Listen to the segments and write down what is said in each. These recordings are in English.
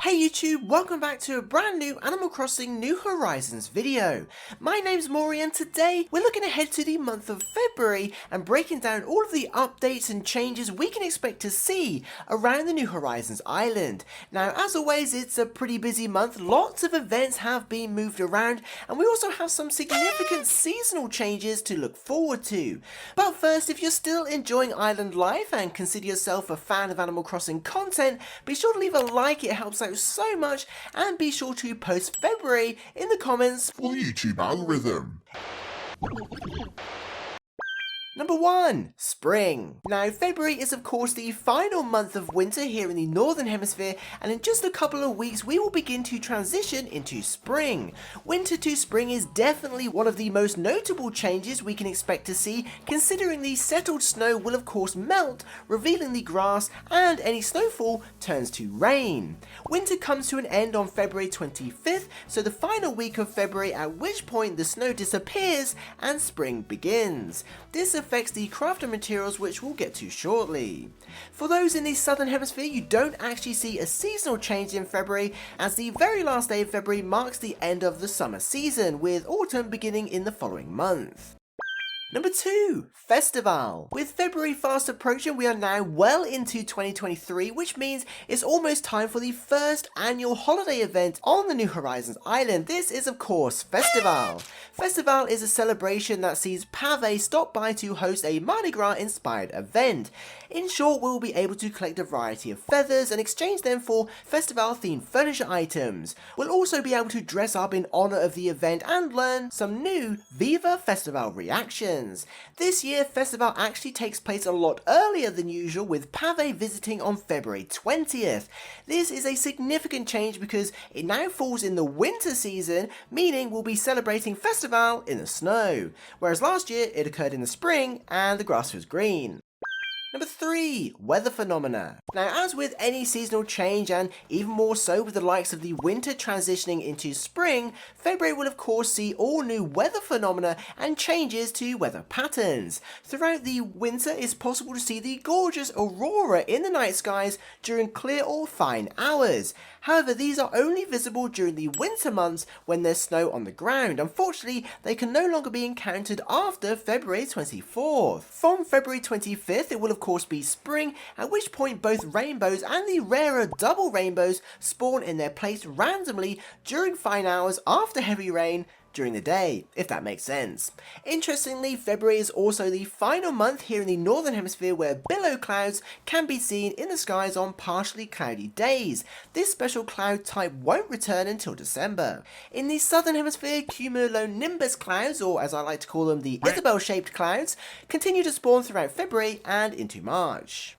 Hey YouTube, welcome back to a brand new Animal Crossing New Horizons video. My name's Maury and today we're looking ahead to the month of February and breaking down all of the updates and changes we can expect to see around the New Horizons island. Now as always it's a pretty busy month, lots of events have been moved around and we also have some significant seasonal changes to look forward to. But first, if you're still enjoying island life and consider yourself a fan of Animal Crossing content, be sure to leave a like, it helps out so much, and be sure to post February in the comments for the YouTube algorithm. Number 1. Spring. Now February is of course the final month of winter here in the Northern Hemisphere, and in just a couple of weeks we will begin to transition into spring. Winter to spring is definitely one of the most notable changes we can expect to see, considering the settled snow will of course melt, revealing the grass, and any snowfall turns to rain. Winter comes to an end on February 25th, so the final week of February, at which point the snow disappears and spring begins. This affects the crafting materials, which we'll get to shortly. For those in the Southern Hemisphere, you don't actually see a seasonal change in February, as the very last day of February marks the end of the summer season, with autumn beginning in the following month. Number 2. Festivale. With February fast approaching, we are now well into 2023, which means it's almost time for the first annual holiday event on the New Horizons island. This is of course Festivale. Festivale is a celebration that sees Pave stop by to host a Mardi Gras inspired event. In short, we will be able to collect a variety of feathers and exchange them for Festivale themed furniture items. We'll also be able to dress up in honour of the event and learn some new Viva Festivale reactions. This year, Festivale actually takes place a lot earlier than usual, with Pave visiting on February 20th. This is a significant change because it now falls in the winter season, meaning we'll be celebrating Festivale in the snow, whereas last year it occurred in the spring and the grass was green. Number 3. Weather phenomena. Now as with any seasonal change, and even more so with the likes of the winter transitioning into spring, February will of course see all new weather phenomena and changes to weather patterns. Throughout the winter it's possible to see the gorgeous aurora in the night skies during clear or fine hours. However, these are only visible during the winter months when there's snow on the ground. Unfortunately, they can no longer be encountered after February 24th. From February 25th, it will of course be spring, at which point both rainbows and the rarer double rainbows spawn in their place randomly during fine hours after heavy rain during the day, if that makes sense. Interestingly, February is also the final month here in the Northern Hemisphere where billow clouds can be seen in the skies on partially cloudy days. This special cloud type won't return until December. In the Southern Hemisphere, cumulonimbus clouds, or as I like to call them, the Isabel-shaped clouds, continue to spawn throughout February and into March.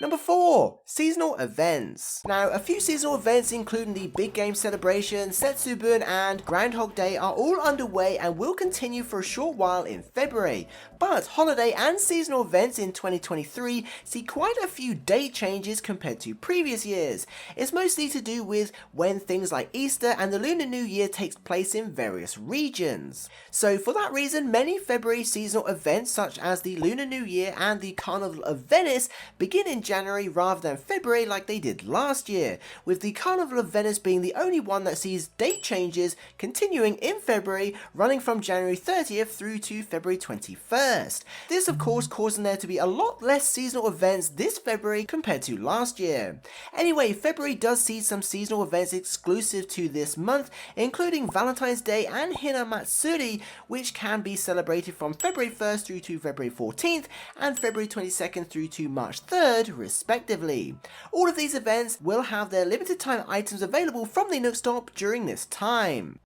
Number 4. Seasonal events. Now, a few seasonal events including the Big Game Celebration, Setsubun and Groundhog Day are all underway and will continue for a short while in February. But holiday and seasonal events in 2023 see quite a few date changes compared to previous years. It's mostly to do with when things like Easter and the Lunar New Year takes place in various regions. So for that reason, many February seasonal events such as the Lunar New Year and the Carnival of Venice begin in January rather than February like they did last year, with the Carnival of Venice being the only one that sees date changes continuing in February, running from January 30th through to February 21st. This of course causing there to be a lot less seasonal events this February compared to last year. Anyway, February does see some seasonal events exclusive to this month, including Valentine's Day and Hinamatsuri, which can be celebrated from February 1st through to February 14th and February 22nd through to March 3rd respectively. All of these events will have their limited time items available from the Nook Stop during this time.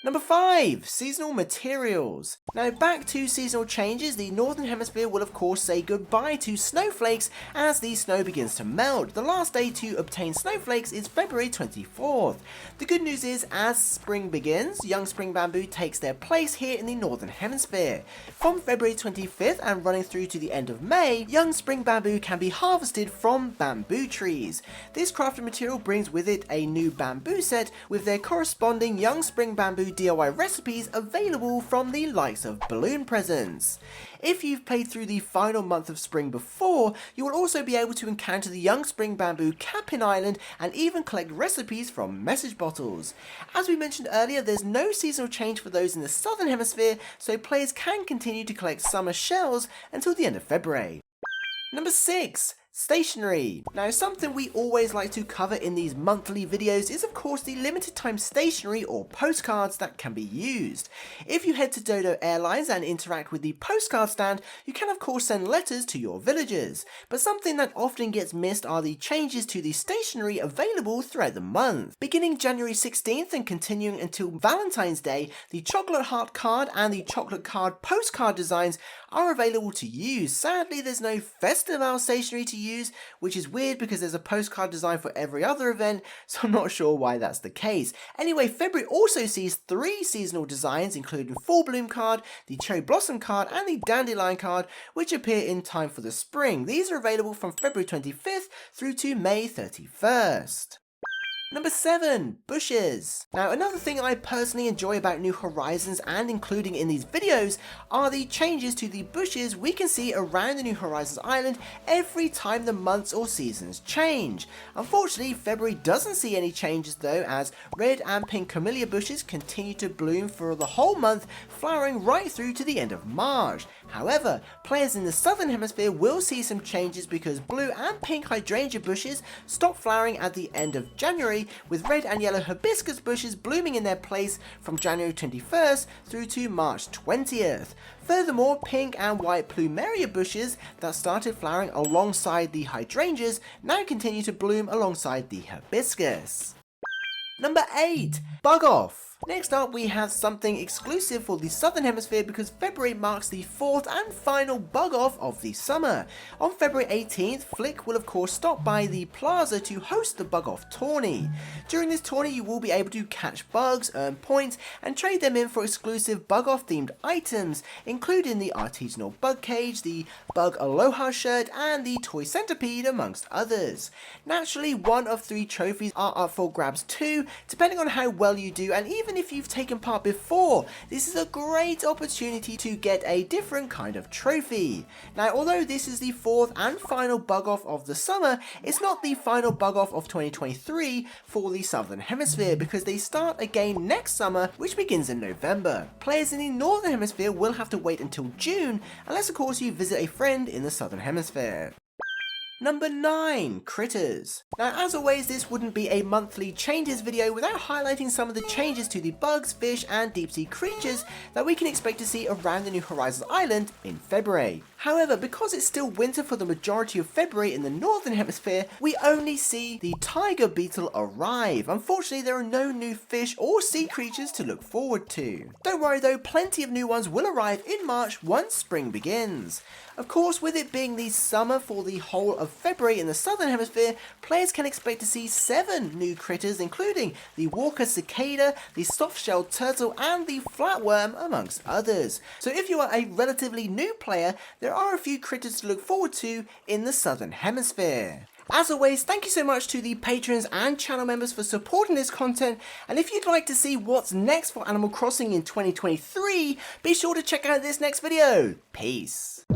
Number 5. Seasonal materials. Now back to seasonal changes, the Northern Hemisphere will of course say goodbye to snowflakes as the snow begins to melt. The last day to obtain snowflakes is February 24th. The good news is, as spring begins, young spring bamboo takes their place here in the Northern Hemisphere. From February 25th and running through to the end of May, young spring bamboo can be harvested from bamboo trees. This crafted material brings with it a new bamboo set with their corresponding young spring bamboo DIY recipes available from the likes of balloon presents. If you've played through the final month of spring before, you will also be able to encounter the young spring bamboo camping island and even collect recipes from message bottles. As we mentioned earlier, there's no seasonal change for those in the southern hemisphere, so players can continue to collect summer shells until the end of February. Number 6. Stationary. Now, something we always like to cover in these monthly videos is of course the limited time stationery or postcards that can be used. If you head to Dodo Airlines and interact with the postcard stand, you can of course send letters to your villagers, but something that often gets missed are the changes to the stationery available throughout the month. Beginning January 16th and continuing until Valentine's Day, the chocolate heart card and the chocolate card postcard designs are available to use. Sadly, there's no festival stationery to use, which is weird because there's a postcard design for every other event, so I'm not sure why that's the case. Anyway, February also sees 3 seasonal designs, including Full Bloom card, the Cherry Blossom card, and the Dandelion card, which appear in time for the spring. These are available from February 25th through to May 31st. Number 7. Bushes. Now, another thing I personally enjoy about New Horizons and including in these videos are the changes to the bushes we can see around the New Horizons island every time the months or seasons change. Unfortunately, February doesn't see any changes though, as red and pink camellia bushes continue to bloom for the whole month, flowering right through to the end of March. However, players in the southern hemisphere will see some changes because blue and pink hydrangea bushes stop flowering at the end of January, with red and yellow hibiscus bushes blooming in their place from January 21st through to March 20th. Furthermore, pink and white plumeria bushes that started flowering alongside the hydrangeas now continue to bloom alongside the hibiscus. Number 8. Bug-Off. Next up, we have something exclusive for the southern hemisphere because February marks the 4th and final Bug-Off of the summer. On February 18th, Flick will of course stop by the plaza to host the Bug-Off tourney. During this tourney, you will be able to catch bugs, earn points, and trade them in for exclusive Bug-Off themed items, including the artisanal bug cage, the Bug Aloha shirt, and the toy centipede, amongst others. Naturally, one of 3 trophies are up for grabs too, depending on how well you do, and even if you've taken part before, this is a great opportunity to get a different kind of trophy. Now, although this is the 4th and final Bug-Off of the summer, it's not the final Bug-Off of 2023 for the southern hemisphere because they start again next summer, which begins in November. Players in the northern hemisphere will have to wait until June, unless of course you visit a friend in the southern hemisphere. Number 9. Critters. Now, as always, this wouldn't be a monthly changes video without highlighting some of the changes to the bugs, fish, and deep sea creatures that we can expect to see around the New Horizons island in February. However, because it's still winter for the majority of February in the northern hemisphere, we only see the tiger beetle arrive. Unfortunately, there are no new fish or sea creatures to look forward to. Don't worry though, plenty of new ones will arrive in March once spring begins. Of course, with it being the summer for the whole of February in the southern hemisphere, players can expect to see 7 new critters, including the Walker cicada, the soft-shelled turtle, and the flatworm, amongst others. So if you are a relatively new player, there are a few critters to look forward to in the southern hemisphere. As always, thank you so much to the patrons and channel members for supporting this content, and if you'd like to see what's next for Animal Crossing in 2023, be sure to check out this next video. Peace.